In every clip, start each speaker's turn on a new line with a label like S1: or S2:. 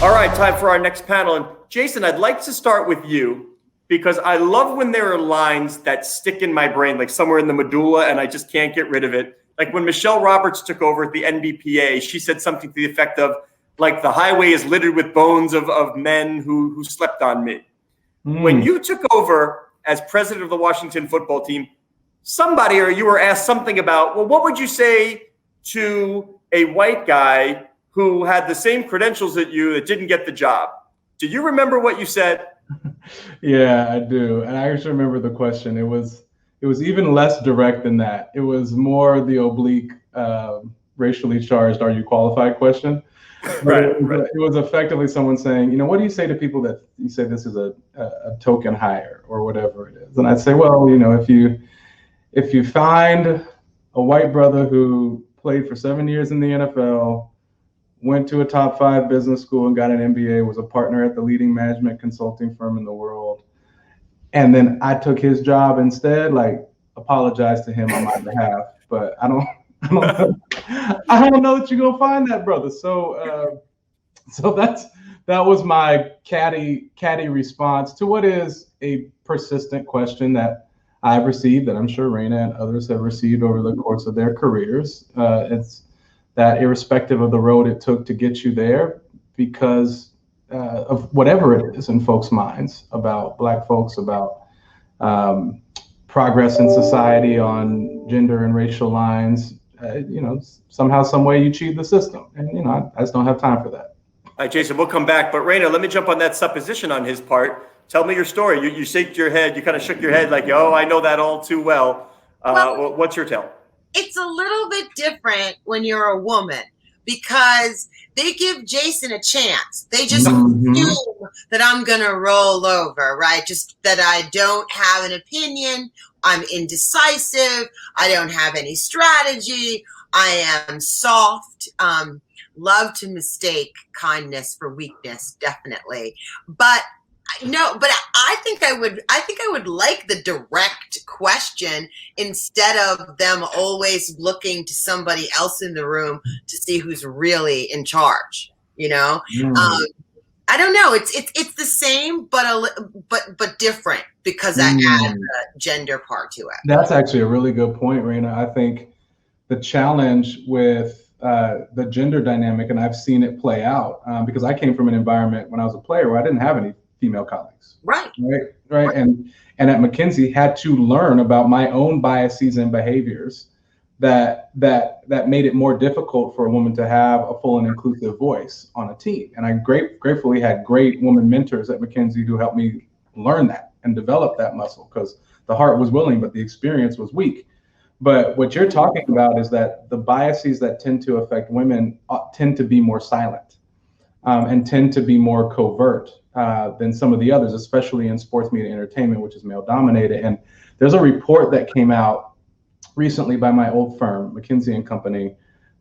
S1: All right, time for our next panel. And Jason, I'd like to start with you because I love when there are lines that stick in my brain, like somewhere in the medulla, and I just can't get rid of it. Like when Michelle Roberts took over at the NBPA, she said something to the effect of, like, the highway is littered with bones of men who slept on me. When you took over as president of the Washington football team, somebody or you were asked something about, well, what would you say to a white guy who had the same credentials as you that didn't get the job? Do you remember what you said?
S2: Yeah, I do. And I actually remember the question. It was even less direct than that. It was more the oblique, racially charged, are you qualified question.
S1: Right.
S2: It was effectively someone saying, what do you say to people that you say this is a token hire or whatever it is? And I'd say, well, if you find a white brother who played for 7 years in the NFL, went to a top 5 business school and got an MBA, was a partner at the leading management consulting firm in the world, and then I took his job instead, like, apologize to him on my behalf. But I don't know that you're gonna find that brother. So that was my catty response to what is a persistent question that I've received, that I'm sure Raina and others have received over the course of their careers. It's that irrespective of the road it took to get you there, because of whatever it is in folks' minds about Black folks, about progress in society on gender and racial lines, somehow, some way you cheat the system. And, I just don't have time for that.
S1: All right, Jason, we'll come back. But Raina, let me jump on that supposition on his part. Tell me your story. You shook your head. You kind of shook your head like, oh, I know that all too well. What's your tale?
S3: It's a little bit different when you're a woman, because they give Jason a chance. They just assume that I'm going to roll over, right? Just that I don't have an opinion. I'm indecisive. I don't have any strategy. I am soft. Love to mistake kindness for weakness, definitely. But I think I would like the direct question instead of them always looking to somebody else in the room to see who's really in charge. I don't know. It's the same, but different, because I add the gender part to it.
S2: That's actually a really good point, Raina. I think the challenge with the gender dynamic, and I've seen it play out because I came from an environment when I was a player where I didn't have any female colleagues. Right. And at McKinsey had to learn about my own biases and behaviors that made it more difficult for a woman to have a full and inclusive voice on a team. And I gratefully had great woman mentors at McKinsey who helped me learn that and develop that muscle, because the heart was willing, but the experience was weak. But what you're talking about is that the biases that tend to affect women tend to be more silent and tend to be more covert than some of the others, especially in sports media entertainment, which is male dominated. And there's a report that came out recently by my old firm, McKinsey & Company,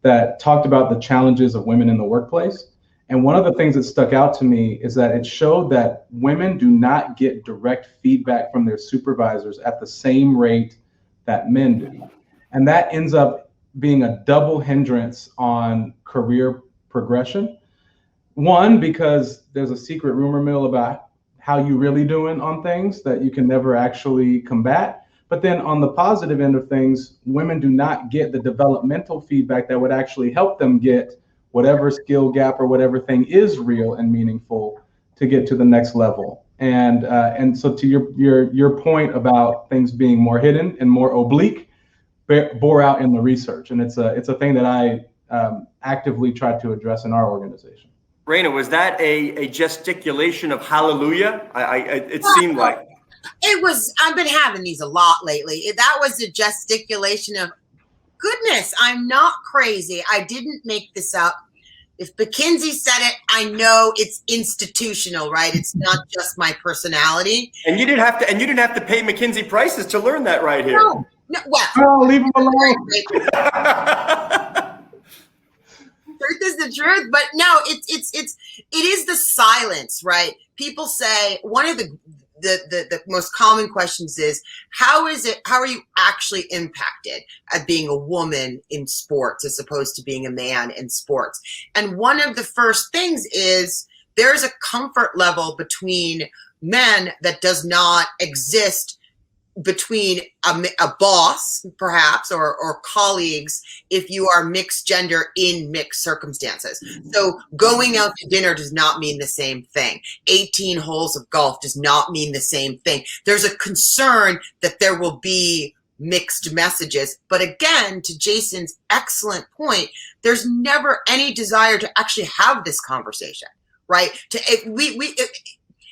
S2: that talked about the challenges of women in the workplace. And one of the things that stuck out to me is that it showed that women do not get direct feedback from their supervisors at the same rate that men do. And that ends up being a double hindrance on career progression. One, because there's a secret rumor mill about how you really doing on things that you can never actually combat. But then on the positive end of things, women do not get the developmental feedback that would actually help them get whatever skill gap or whatever thing is real and meaningful to get to the next level. And so to your point about things being more hidden and more oblique, bore out in the research. And it's a thing that I actively try to address in our organization.
S1: Raina, was that a gesticulation of hallelujah? It seemed like.
S3: It was. I've been having these a lot lately. That was a gesticulation of, goodness, I'm not crazy. I didn't make this up. If McKinsey said it, I know it's institutional, right? It's not just my personality.
S1: And you didn't have to pay McKinsey prices to learn that right here.
S3: No, well,
S2: leave them alone.
S3: Truth is the truth, but no, it is the silence, right? People say one of the most common questions is, how are you actually impacted at being a woman in sports as opposed to being a man in sports? And one of the first things is there's a comfort level between men that does not exist between a boss, perhaps, or colleagues, if you are mixed gender in mixed circumstances. So going out to dinner does not mean the same thing. 18 holes of golf does not mean the same thing. There's a concern that there will be mixed messages. But again, to Jason's excellent point, there's never any desire to actually have this conversation, right?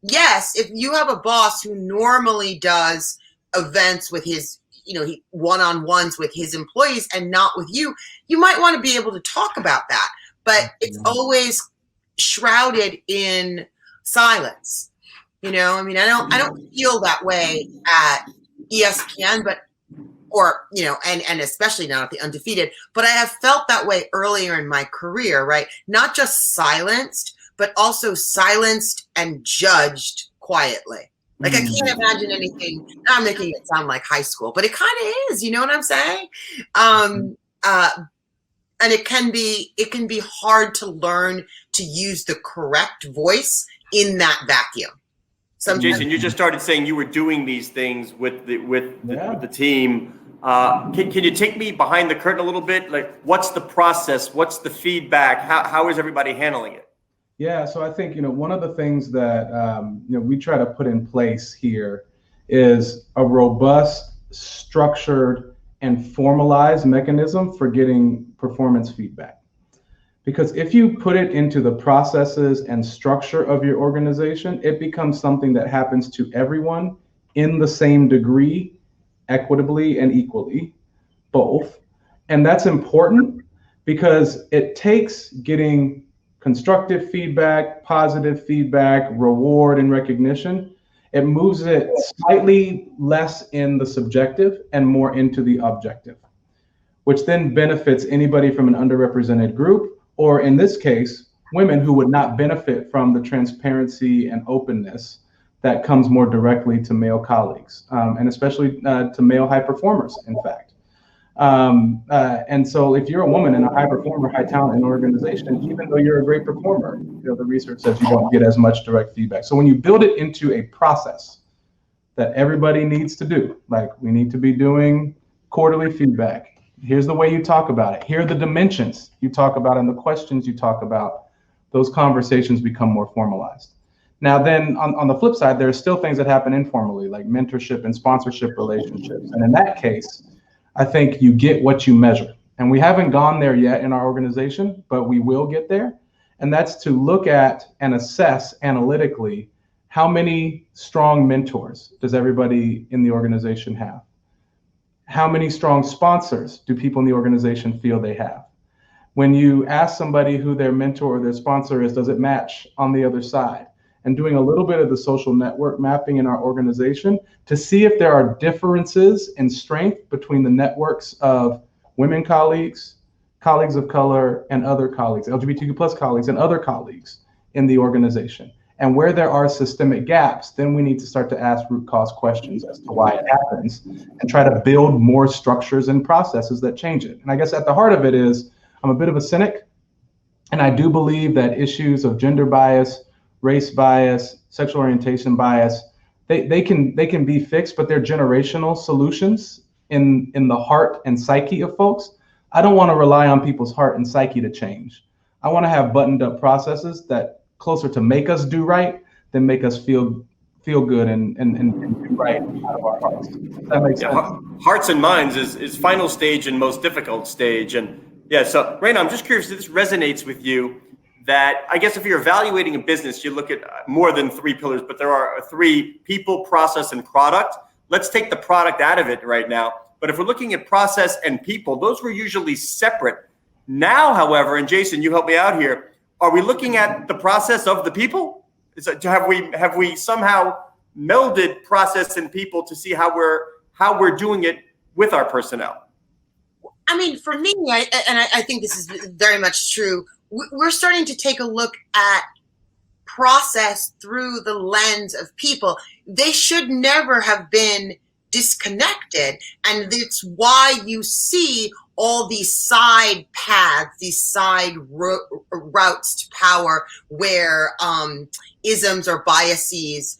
S3: Yes, if you have a boss who normally does events with his, one-on-ones with his employees and not with you, you might want to be able to talk about that. But it's always shrouded in silence. I don't feel that way at ESPN, and especially now at the Undefeated, but I have felt that way earlier in my career, right? Not just silenced, but also silenced and judged quietly. Like, I can't imagine anything. I'm making it sound like high school, but it kind of is. You know what I'm saying? And it can be hard to learn to use the correct voice in that vacuum.
S1: Jason, you just started saying you were doing these things with the team. Can you take me behind the curtain a little bit? Like, what's the process? What's the feedback? How is everybody handling it?
S2: Yeah, so I think, one of the things that, we try to put in place here is a robust, structured, and formalized mechanism for getting performance feedback. Because if you put it into the processes and structure of your organization, it becomes something that happens to everyone in the same degree, equitably and equally, both. And that's important because it takes getting constructive feedback, positive feedback, reward and recognition. It moves it slightly less in the subjective and more into the objective, which then benefits anybody from an underrepresented group, or in this case, women who would not benefit from the transparency and openness that comes more directly to male colleagues, and especially to male high performers, in fact. And so if you're a woman and a high performer, high talent in an organization, even though you're a great performer, the research says you don't get as much direct feedback. So when you build it into a process that everybody needs to do, like we need to be doing quarterly feedback. Here's the way you talk about it. Here are the dimensions you talk about and the questions you talk about. Those conversations become more formalized. Now, then on the flip side, there are still things that happen informally, like mentorship and sponsorship relationships. And in that case, I think you get what you measure. And we haven't gone there yet in our organization, but we will get there. And that's to look at and assess analytically how many strong mentors does everybody in the organization have? How many strong sponsors do people in the organization feel they have? When you ask somebody who their mentor or their sponsor is, does it match on the other side? And doing a little bit of the social network mapping in our organization to see if there are differences in strength between the networks of women colleagues, colleagues of color, and other colleagues, LGBTQ plus colleagues and other colleagues in the organization. And where there are systemic gaps, then we need to start to ask root cause questions as to why it happens and try to build more structures and processes that change it. And I guess at the heart of it is, I'm a bit of a cynic, and I do believe that issues of gender bias, race bias, sexual orientation bias, they can be fixed, but they're generational solutions in the heart and psyche of folks. I don't want to rely on people's heart and psyche to change. I want to have buttoned up processes that closer to make us do right than make us feel good and do right out of our hearts. Does that make sense?
S1: Hearts and minds is final stage and most difficult stage. And yeah, so Raina, I'm just curious if this resonates with you. That I guess if you're evaluating a business, you look at more than 3 pillars, but there are 3: people, process, and product. Let's take the product out of it right now. But if we're looking at process and people, those were usually separate. Now, however, and Jason, you help me out here, are we looking at the process of the people? Have we somehow melded process and people to see how we're doing it with our personnel?
S3: I mean, for me, I think this is very much true. We're starting to take a look at process through the lens of people. They should never have been disconnected. And it's why you see all these side paths, these side routes to power where isms or biases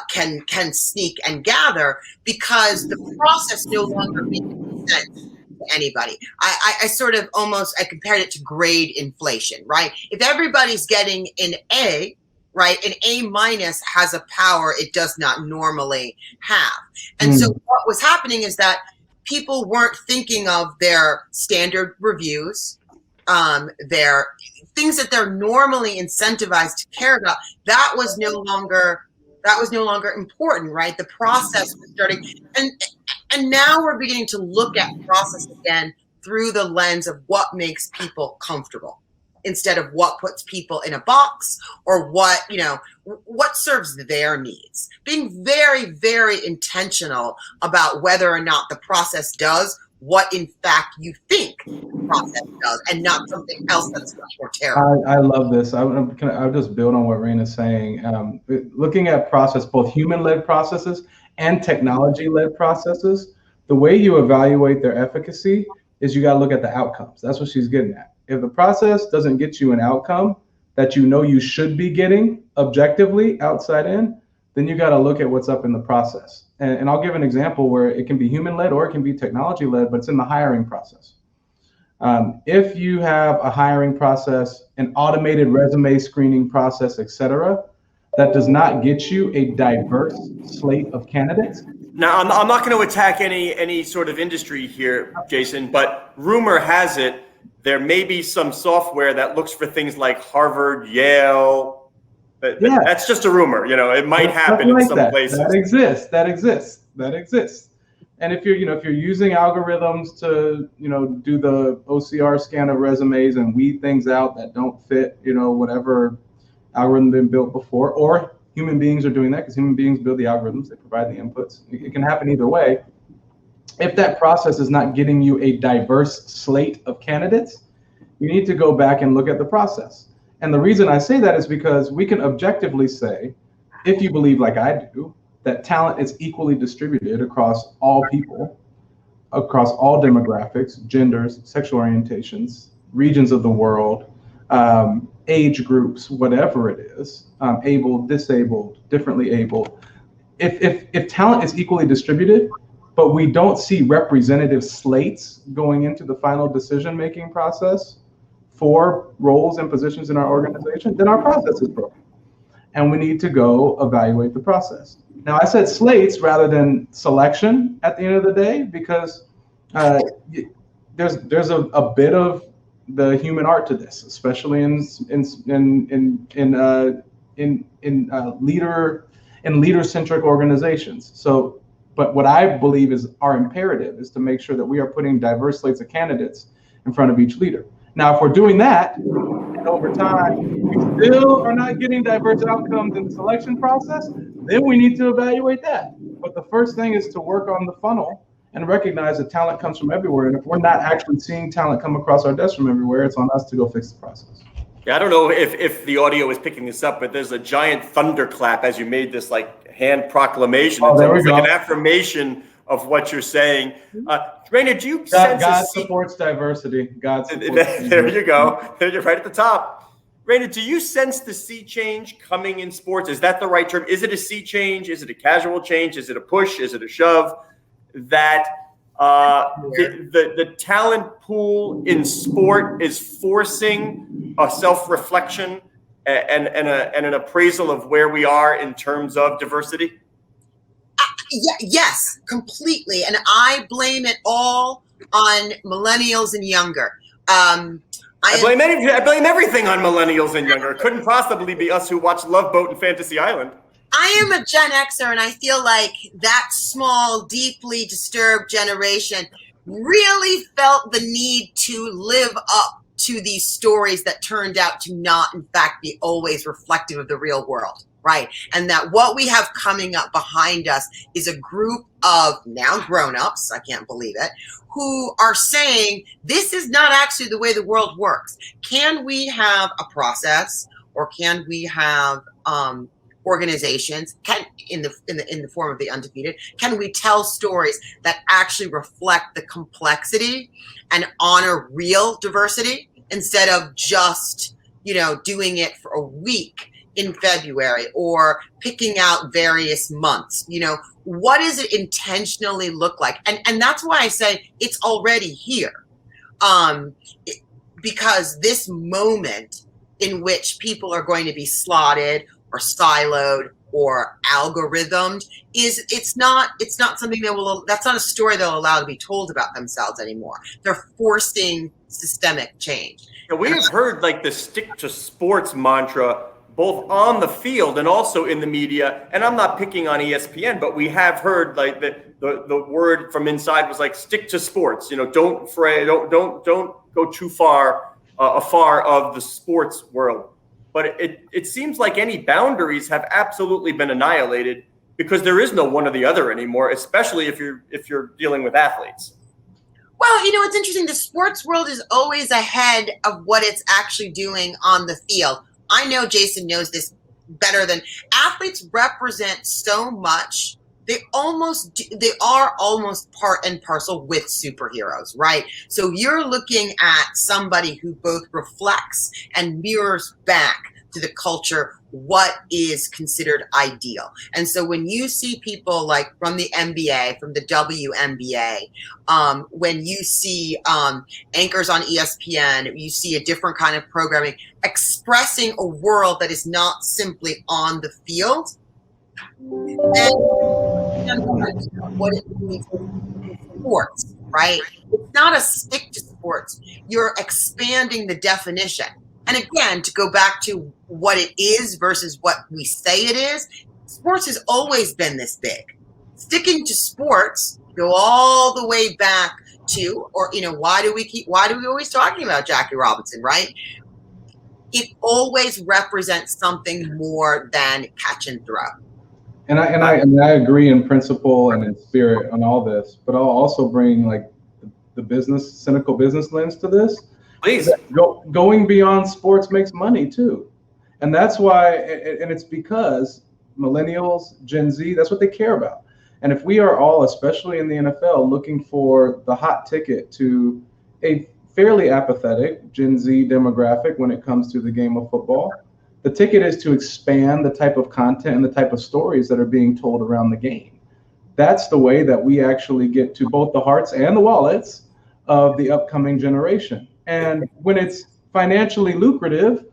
S3: can sneak and gather, because the process no longer makes sense to anybody. I sort of I compared it to grade inflation, right? If everybody's getting an A, right, an A minus has a power it does not normally have. And so what was happening is that people weren't thinking of their standard reviews, their things that they're normally incentivized to care about. That was no longer important, right? The process was starting, and now we're beginning to look at process again through the lens of what makes people comfortable, instead of what puts people in a box or what serves their needs. Being very, very intentional about whether or not the process does what in fact you think the process does, and not something else that's much more terrible.
S2: I love this. I'll just build on what Raina's saying. Looking at process, both human-led processes and technology-led processes, the way you evaluate their efficacy is you got to look at the outcomes. That's what she's getting at. If the process doesn't get you an outcome that you should be getting objectively outside in, then you got to look at what's up in the process. And I'll give an example where it can be human-led or it can be technology-led, but it's in the hiring process. If you have a hiring process, an automated resume screening process, et cetera, that does not get you a diverse slate of candidates.
S1: Now, I'm not going to attack any sort of industry here, Jason, but rumor has it there may be some software that looks for things like Harvard, Yale. But that's just a rumor. It might happen in some places. That
S2: exists. And if you're using algorithms to do the OCR scan of resumes and weed things out that don't fit whatever algorithm been built before, or human beings are doing that because human beings build the algorithms, they provide the inputs. It can happen either way. If that process is not getting you a diverse slate of candidates, you need to go back and look at the process. And the reason I say that is because we can objectively say, if you believe like I do, that talent is equally distributed across all people, across all demographics, genders, sexual orientations, regions of the world, age groups, whatever it is, able, disabled, differently able. If talent is equally distributed, but we don't see representative slates going into the final decision-making process for roles and positions in our organization, then our process is broken. And we need to go evaluate the process. Now, I said slates rather than selection at the end of the day, because there's a bit of the human art to this, especially in leader-centric organizations. So, but what I believe is our imperative is to make sure that we are putting diverse slates of candidates in front of each leader. Now, if we're doing that, and over time we still are not getting diverse outcomes in the selection process, then we need to evaluate that. But the first thing is to work on the funnel and recognize that talent comes from everywhere. And if we're not actually seeing talent come across our desk from everywhere, it's on us to go fix the process.
S1: Yeah, I don't know if the audio is picking this up, but there's a giant thunderclap as you made this hand proclamation. It's almost like an affirmation of what you're saying. Raina, do you sense
S2: God supports diversity. God supports diversity.
S1: There you go. You're right at the top. Raina, do you sense the sea change coming in sports? Is that the right term? Is it a sea change? Is it a casual change? Is it a push? Is it a shove? That the talent pool in sport is forcing a self-reflection and an appraisal of where we are in terms of diversity?
S3: Yes, completely. And I blame it all on millennials and younger.
S1: I blame everything on millennials and younger. It couldn't possibly be us who watch Love Boat and Fantasy Island.
S3: I am a Gen Xer, and I feel like that small, deeply disturbed generation really felt the need to live up to these stories that turned out to not, in fact, be always reflective of the real world, right? And that what we have coming up behind us is a group of now grown-ups, I can't believe it, who are saying, this is not actually the way the world works. Can we have a process, or can we have organizations can, in the form of the Undefeated, can we tell stories that actually reflect the complexity and honor real diversity instead of just, doing it for a week in February or picking out various months? What does it intentionally look like? And that's why I say it's already here. Because this moment in which people are going to be slotted or siloed or algorithmed it's not something that's not a story they'll allow to be told about themselves anymore. They're forcing systemic change.
S1: Yeah, we have heard like the stick to sports mantra both on the field and also in the media. And I'm not picking on ESPN, but we have heard like the word from inside was like stick to sports. Don't go too far afar of the sports world. But it seems like any boundaries have absolutely been annihilated because there is no one or the other anymore, especially if you're dealing with athletes.
S3: Well, it's interesting. The sports world is always ahead of what it's actually doing on the field. I know Jason knows this better than athletes represent so much. They are almost part and parcel with superheroes, right? So you're looking at somebody who both reflects and mirrors back to the culture what is considered ideal. And so when you see people like from the NBA, from the WNBA, when you see anchors on ESPN, you see a different kind of programming expressing a world that is not simply on the field, and what it means in sports, right? It's not a stick to sports. You're expanding the definition. And again, to go back to what it is versus what we say it is, sports has always been this big. Sticking to sports, go all the way back to, or why do we always talking about Jackie Robinson, right? It always represents something more than catch and throw.
S2: And I agree in principle and in spirit on all this, but I'll also bring like the cynical business lens to this.
S1: Please.
S2: Going beyond sports makes money too. And that's why, and it's because millennials, Gen Z, that's what they care about. And if we are all, especially in the NFL, looking for the hot ticket to a fairly apathetic Gen Z demographic when it comes to the game of football, the ticket is to expand the type of content and the type of stories that are being told around the game. That's the way that we actually get to both the hearts and the wallets of the upcoming generation. And when it's financially lucrative,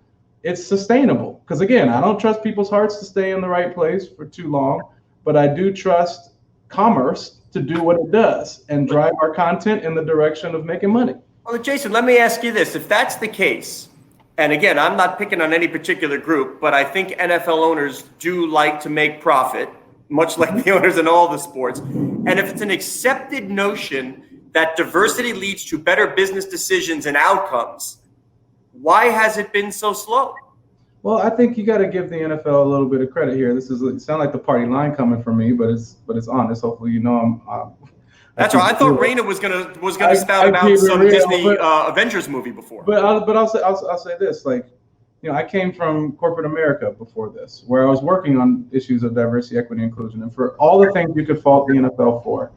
S2: it's sustainable. Because again, I don't trust people's hearts to stay in the right place for too long, but I do trust commerce to do what it does and drive our content in the direction of making money.
S1: Well, Jason, let me ask you this. If that's the case, and again, I'm not picking on any particular group, but I think NFL owners do like to make profit, much like the owners in all the sports. And if it's an accepted notion that diversity leads to better business decisions and outcomes, why has it been so slow?
S2: Well, I think you got to give the NFL a little bit of credit here. It sounds like the party line coming from me, but it's honest. Hopefully, I'm.
S1: That's right. I thought Raina was gonna spout about some Disney Avengers movie before.
S2: But I'll say this: like, I came from corporate America before this, where I was working on issues of diversity, equity, inclusion, and for all the things you could fault the NFL for.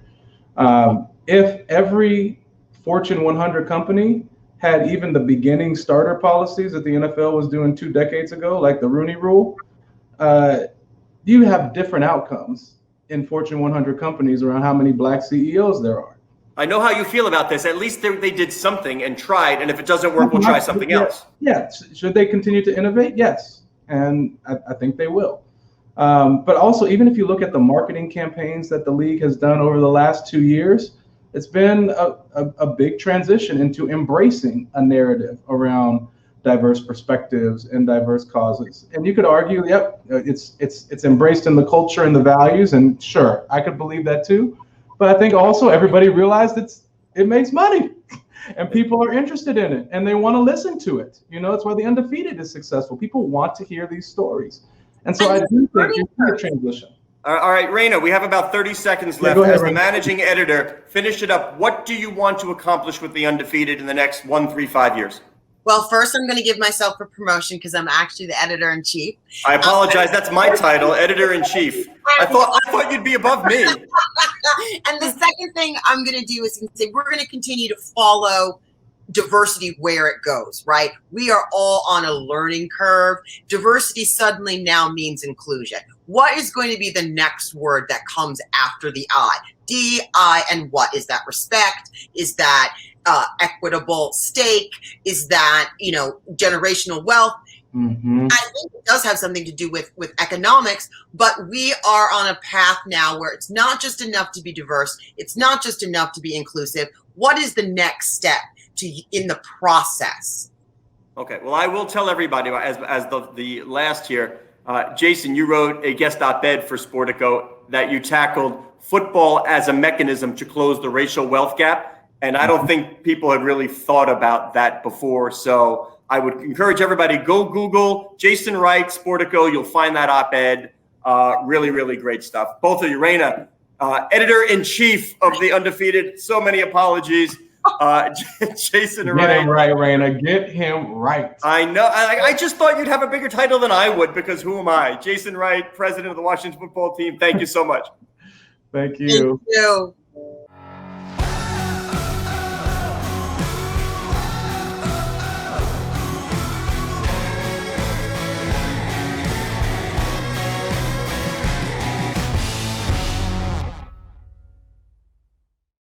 S2: If every Fortune 100 company had even the beginning starter policies that the NFL was doing 2 decades ago, like the Rooney Rule, you have different outcomes in Fortune 100 companies around how many black CEOs there are.
S1: I know how you feel about this. At least they did something and tried, and if it doesn't work, we'll try something else.
S2: Yeah. Should they continue to innovate? Yes. And I think they will. But also, even if you look at the marketing campaigns that the league has done over the last 2 years, it's been a big transition into embracing a narrative around diverse perspectives and diverse causes. And you could argue, yep, it's embraced in the culture and the values, and sure, I could believe that too. But I think also everybody realized it makes money, and people are interested in it, and they want to listen to it. It's why the Undefeated is successful. People want to hear these stories, and so I do think you see a transition.
S1: All right, Raina, we have about 30 seconds left.
S2: Go ahead,
S1: as the
S2: Raina.
S1: managing editor, finish it up. What do you want to accomplish with the Undefeated in the next 1, 3, 5 years?
S3: Well, first I'm going to give myself a promotion because I'm actually the editor-in-chief.
S1: I apologize. That's my title, editor-in-chief. I thought you'd be above me.
S3: And the second thing I'm going to do is say we're going to continue to follow diversity where it goes, right? We are all on a learning curve. Diversity suddenly now means inclusion. What is going to be the next word that comes after the I? D-I, and what? Is that respect? Is that equitable stake? Is that, generational wealth?
S2: Mm-hmm.
S3: I think it does have something to do with economics, but we are on a path now where it's not just enough to be diverse. It's not just enough to be inclusive. What is the next step in the process?
S1: Okay, well, I will tell everybody as the last here, Jason, you wrote a guest op-ed for Sportico that you tackled football as a mechanism to close the racial wealth gap. And I don't think people had really thought about that before. So I would encourage everybody, go Google Jason Wright, Sportico. You'll find that op-ed. Really, really great stuff. Both of you, Raina, editor-in-chief of the Undefeated. So many apologies. Jason
S2: Get
S1: Wright.
S2: him right, Raina. Get him right.
S1: I know. I just thought you'd have a bigger title than I would, because who am I? Jason Wright, president of the Washington football team. Thank you so much.
S2: Thank you.
S3: Thank you.